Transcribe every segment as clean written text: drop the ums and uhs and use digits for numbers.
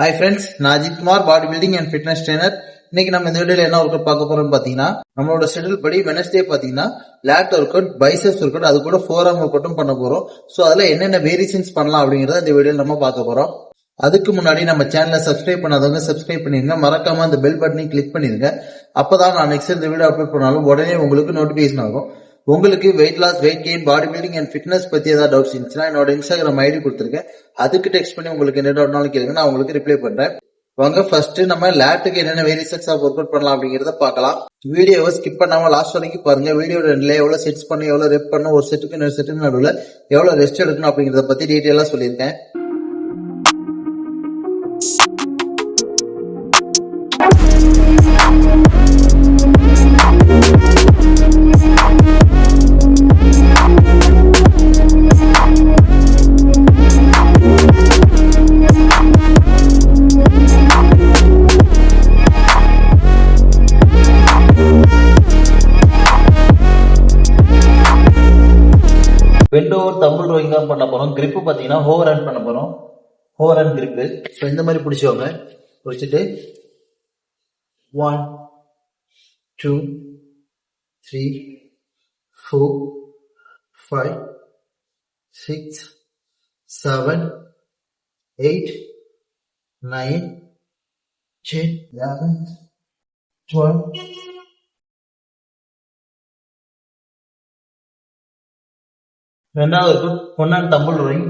Hi friends, நான் Ajith Kumar, body building and fitness trainer. இன்னைக்கு நம்ம இந்த வீடியோல என்ன ஒர்க் அவுட் பார்க்க போறோம்னு பாத்தீங்கன்னா, நம்மளோட ஷெட்யூல் படி வெனஸ்டே பாத்தீங்கன்னா late work out, biceps work out, அது கூட ஃபோர் ஆர்ம் ஒர்க் அவுட்டும் பண்ண போறோம். சோ அதுல என்னென்ன வேரியேஷன்ஸ் பண்ணலாம் அப்படிங்கறத இந்த வீடியோல நம்ம பார்க்க போறோம். அதுக்கு முன்னாடி நம்ம சேனலை சப்ஸ்கிரைப் பண்ணாதவங்க சப்ஸ்கிரைப் பண்ணிருங்க, மறக்காம அந்த பெல் பட்டனையும் கிளிக் பண்ணிருங்க. அப்பதான் நான் நெக்ஸ்ட் இந்த வீடியோ அப்லோட் பண்ணாலும் உடனே உங்களுக்கு நோட்டிபிகேஷன் ஆகும். உங்களுக்கு weight loss, weight gain, body building and fitness பத்தி ஏதாவது டவுட்ஸ் இருந்துச்சுன்னா என்னோட இன்ஸ்டாகிராம் ஐடி கொடுத்துருக்கேன். அதுக்கு டெக்ஸ்ட் பண்ணி உங்களுக்கு என்ன டவுட்னாலும் கேளுங்க, நான் உங்களுக்கு ரிப்ளை பண்றேன். வாங்க ஃபர்ஸ்ட் நம்ம லேட்டுக்கு என்னென்ன வேரியேஷன்ஸ் ஆஃப் ஒர்க் அவுட் பண்ணலாம் அப்படிங்கறத பார்க்கலாம். வீடியோவை ஸ்கிப் பண்ணாம லாஸ்ட் வரைக்கும் பாருங்க. வீடியோ ரெண்டுல எவ்வளவு செட்ஸ் பண்ணணும், எவ்வளவு ரெப் பண்ணணும், ஒரு செட்டுக்கு இன்னொரு செட்டுக்கு நடுவில் எவ்வளவு ரெஸ்ட் எடுக்கணும் அப்படிங்கறத பத்தி டீட்டெயிலா சொல்லியிருக்கேன். பெண்ட் ஓவர் தம்பிள் ரோயிங் தான் பண்ண போறோம். கிரிப் பாத்தீங்கன்னா ஓவர் ஹேண்ட் பண்ண போறோம். Over hand grip. ஸோ இந்த மாதிரி பிடிச்சவங்க வச்சுட்டு 1 2 3 4 5 6 7 8 9 10 11 12. ரெண்டாவது one hand tumble rowing.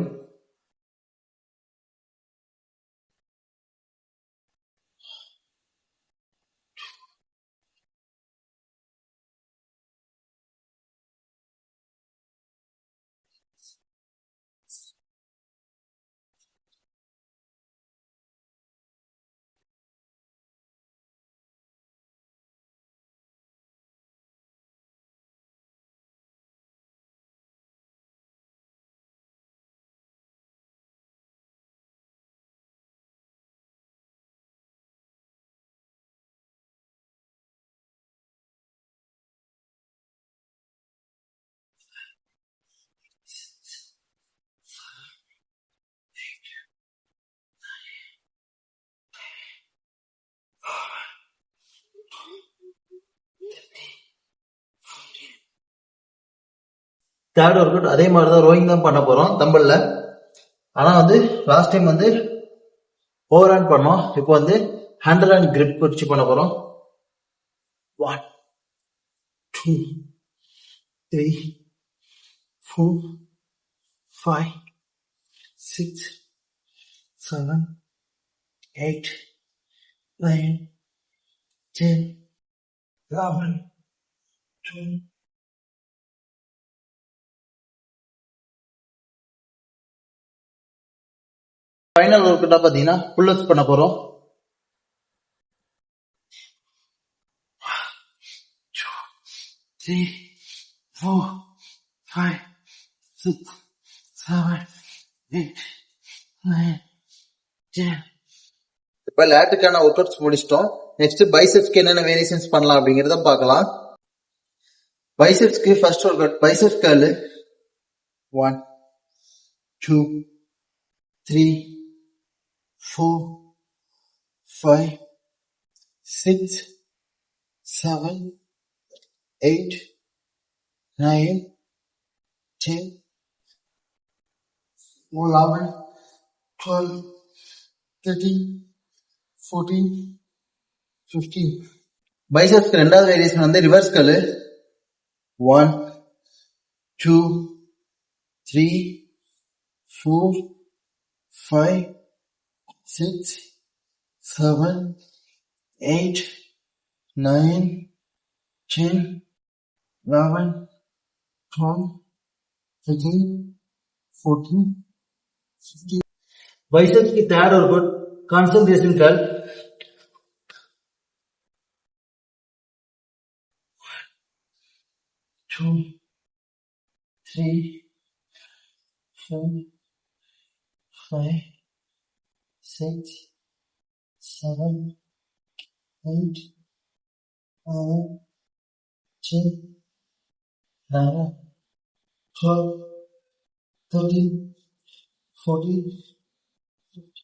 Third work out அதே மாதிரிதான் ரோயிங் தான் பண்ண போறோம் தம்பிள்ல. ஆனா லாஸ்ட் டைம் ஓவர் ஹேண்ட் பண்ணோம். இப்போ ஹேண்டில் அண்ட் கிரிப் வச்சு பண்ண போறோம். 1 2 3 4 5 6 7 8 9 10 11 12. ஃபைனல் ஒர்க் அவுட்டா பாத்தீங்கன்னா புல் அப்ஸ் பண்ண போறோம். 3 4 5 6 7 8 9 10. இப்ப லேட்டுக்கான ஒர்க் அவுட்ஸ் முடிச்சிட்டோம். நெக்ஸ்ட் பைசெப்ஸ்க்கு என்னென்ன வேரியேஷன்ஸ் பண்ணலாம் அப்படிங்கறத பார்க்கலாம். பைசெப்ஸ்க்கு first workout biceps curl. 1 2 3 4 5 6 7 8 9 10 11 12 13 14 15. பைசெப்ஸ்க்கு ரெண்டாவது வேரியேஷன் ரிவர்ஸ் கர்ல். 1 2 3 4 5 6 7 8 9 10 11 12 13 14 15. बाइसेप्स की थर्ड वर्कआउट कंसंट्रेशन कर्ल. 2 3 4 5 6 7 8 9 10 11 12 13 14 15.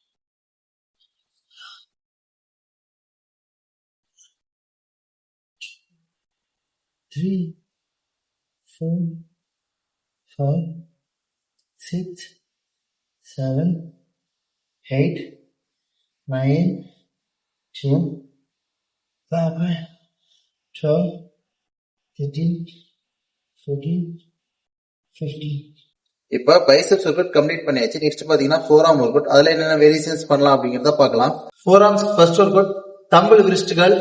3, 4, 5, 6, 7, 8, 9, 10, 11, 12, 13, 14, 15. இப்ப பைசெப்ஸ் ஒர்க் கம்ப்ளீட் பண்ணியாச்சு. நெக்ஸ்ட் பாத்தீங்கன்னா ஃபோர் ஆர்ம் ஒர்க் அவுட். அதுல என்னென்ன வேரியேஷன்ஸ் பண்ணலாம் அப்படிங்கறத பார்க்கலாம். Forearms first workout dumbbell விரிஸ்ட்கள்.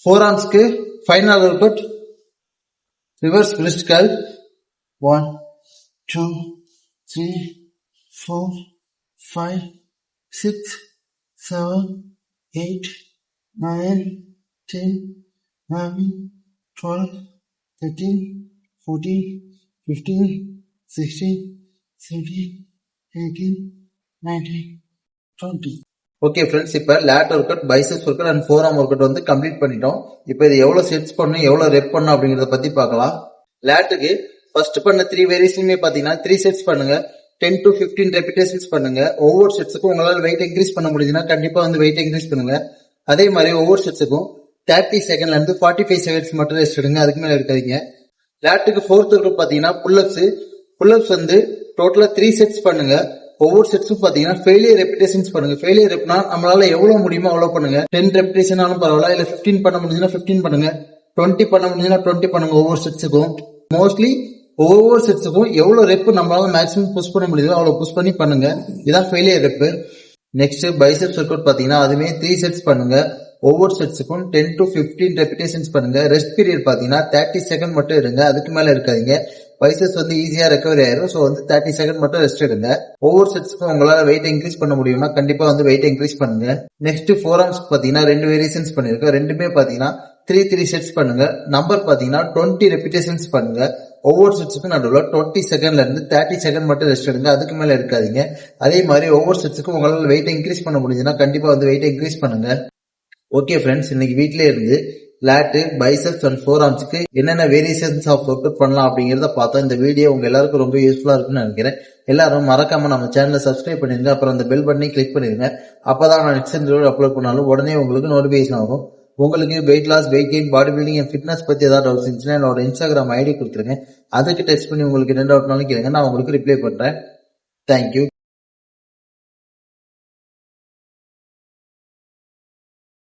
ஃபோர் ஆர்ம்ஸ்க்கு final workout reverse wrist curl. 1, 2, 3, 4, 5, 6, 7, 8, 9, 10, 11, 12, 13, 14, 15, 16, 17, 18, 19, 20. Okay friends, இப்ப late work out, biceps work out and four arm work out வந்து கம்ப்ளீட் பண்ணிட்டோம். இப்போ இது எவ்வளவு செட்ஸ் பண்ணணும், எவ்வளவு ரெப் பண்ணணும் அப்படிங்கறத பத்தி பார்க்கலாம். லேட்டுக்கு ஃபர்ஸ்ட் பண்ண 3 வேரியேஷனுமே பாத்தீங்கன்னா 3 செட்ஸ் பண்ணுங்க. 10 to 15 ரெபிடேஷன்ஸ் பண்ணுங்க. ஒவ்வொரு செட்ஸுக்கும் உங்களால வெயிட் இன்க்ரீஸ் பண்ண முடியுதுன்னா கண்டிப்பா வந்து வெயிட் இன்க்ரீஸ் பண்ணுங்க. அதே மாதிரி ஒவ்வொரு செட்ஸுக்கும் 30 செகண்ட்ல இருந்து 45 செகண்ட்ஸ் மட்டும் ரெஸ்ட் எடுங்க, அதுக்கு மேல இருக்காதீங்க. லேட்டுக்கு ஃபோர்த் ஒர்க் பாத்தீங்கன்னா புல்லப்ஸ் வந்து டோட்டலா 3 செட்ஸ் பண்ணுங்க. ஒவ்வொரு செட்ஸும் பாத்தீங்கன்னா ஃபெயிலியர் ரெபிடேஷன்ஸ் பண்ணுங்க. ஃபெயிலியர் ரெப்னா நம்மளால எவ்வளவு முடியுமோ அவ்வளவு பண்ணுங்க. 10 ரெபிடேஷன் ஆனாலும் பரவாயில்ல, இல்ல 15 பண்ண முடிஞ்சுன்னா 15 பண்ணுங்க, 20 பண்ண முடிஞ்சுன்னா 20 பண்ணுங்க. ஒவ்வொரு செட்ஸுக்கும் மோஸ்ட்லி ஒவ்வொரு செட்ஸுக்கும் எவ்வளவு ரெப் நம்மளால மேக்ஸிமம் புஷ் பண்ண முடியுதோ அவ்வளவு புஷ் பண்ணி பண்ணுங்க. இதான் failure rep. Next biceps work out பாத்தீங்கன்னா அதுமே 3 செட்ஸ் பண்ணுங்க. ஒவ்வொரு செட்ஸுக்கும் 10 to 15 ரெபிடேஷன்ஸ் பண்ணுங்க. ரெஸ்ட் பீரியட் பாத்தீங்கன்னா 30 செகண்ட் மட்டும் இருங்க, அதுக்கு மேல இருக்காதீங்க. பைசெப்ஸ் வந்து ஈஸியா ரெக்கவரி ஆயிரும். சோ வந்து 30 செகண்ட் மட்டும் ரெஸ்ட் எடுங்க. ஒவ்வொரு செட்ஸுக்கும் உங்களால வெயிட் இன்க்ரீஸ் பண்ண முடியும்னா கண்டிப்பா வந்து வெயிட் இன்க்ரீஸ் பண்ணுங்க. நெக்ஸ்ட் ஃபோர் ஆர்ம்ஸ் பாத்தீங்கன்னா 2 வேரியேஷன்ஸ் பண்ணிருக்கோம். ரெண்டுமே பாத்தீங்கன்னா 3 செட்ஸ் பண்ணுங்க. நம்பர் பாத்தீங்கன்னா 20 ரெபிடேஷன்ஸ் பண்ணுங்க. ஒவ்வொரு செட்ஸுக்கும் நடுவில் 20 செகண்ட்ல இருந்து 30 செகண்ட் மட்டும் ரெஸ்ட் எடுங்க, அதுக்கு மேல இருக்காதீங்க. அதே மாதிரி ஒவ்வொரு செட்ஸுக்கும் உங்களால வெயிட் இன்க்ரீஸ் பண்ண முடியுதுன்னா கண்டிப்பா வந்து வெயிட் இன்க்ரீஸ் பண்ணுங்க. ஓகே ஃப்ரெண்ட்ஸ், இன்னைக்கு வீட்லயே இருந்து லேட்டு, பைசெப்ஸ் அண்ட் ஃபோர் ஆர்ம்ஸ்க்கு என்னென்ன வேரியேஷன்ஸ் ஆஃப் ஒர்க் அவுட் பண்ணலாம் அப்படிங்கறத பார்த்தோம். இந்த வீடியோ உங்க எல்லாருக்கும் ரொம்ப யூஸ்ஃபுல்லா இருக்குன்னு நினைக்கிறேன். எல்லாரும் மறக்காம நம்ம சேனலை சப்ஸ்கிரைப் பண்ணிருங்க, அப்புறம் அந்த பெல் பட்டனை கிளிக் பண்ணிருங்க. அப்பதான் நான் நெக்ஸ்ட் வீடியோ அப்லோட் பண்ணாலும் உடனே உங்களுக்கு நோட்டிபிகேஷன் ஆகும். உங்களுக்கு weight loss, weight gain, body building and fitness பத்தி ஏதாவது டவுட்ஸ் இருந்துச்சுன்னா என்னோட இன்ஸ்டாகிராம் ஐடி கொடுத்துருங்க. அதுக்கு டெக்ஸ்ட் பண்ணி உங்களுக்கு என்ன டவுட்னாலும் கேளுங்க, நான் உங்களுக்கு ரிப்ளை பண்றேன். தேங்க்யூ.